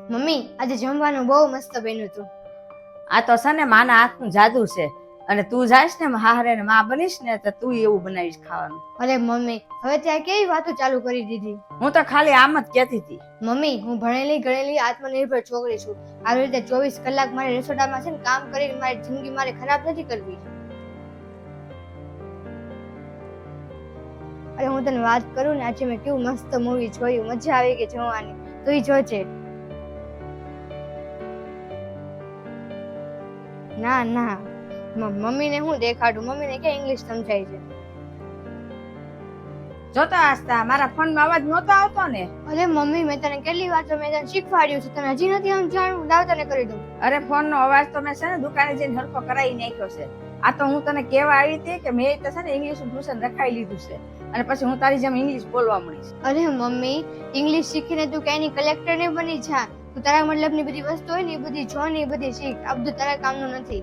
Mummy આજે જમવાનું બહુ મસ્ત બન્યું હતું. આ તો છે ને માના હાથનું જાદુ છે. અને તું જાઈશ ને હારે ને માં બનીશ ને તો તું એવું બનાવીશ ખાવાનું. અરે મમ્મી હવે ત્યાં કેવી વાતો ચાલુ કરી દીધી. હું તો ખાલી આમ જ કહેતી હતી. મમ્મી હું ભણેલી ગણેલી આત્મનિર્ભર છોકરી છું. આવી રીતે 24 કલાક મારે રસોડામાં છે ને કામ કરીને મારી જિંદગી મારે ખરાબ નથી કરવી. અરે હું તને વાત કરું ને આજે મેં કેવું મસ્ત મૂવી જોયું, મજા આવી ગઈ જોવાની. તું જોજે. ના ના મમ્મીને હું દેખાડું, મમ્મીને ક્યાં ઇંગ્લિશ સમજાય છે. જોતા હસતા મારા ફોનમાં અવાજ નહોતો આવતો ને. અરે મમ્મી મેં તને કેટલી વાર મેં તને શીખવાડ્યું છે, તને હજી નથી સમજાણું. લાવ તને કરી દઉં. અરે ફોનનો અવાજ તો મેં છે ને દુકાને જઈને હરખો કરાવી નાખ્યો છે. આ તો હું તને કહેવા આવી હતી કે મેં તો છે ને ઇંગ્લિશ ટ્યુશન રખાઈ લીધું છે અને પછી હું તારી જેમ ઇંગ્લિશ બોલવા મળીશ. અરે મમ્મી ઇંગ્લિશ શીખીને તું કઈની કલેક્ટર ને બની જા. તું તારા મતલબની બધી વસ્તુ હોય ને એ બધી જો ને એ બધી શીખ. આ બધું તારા કામનું નથી.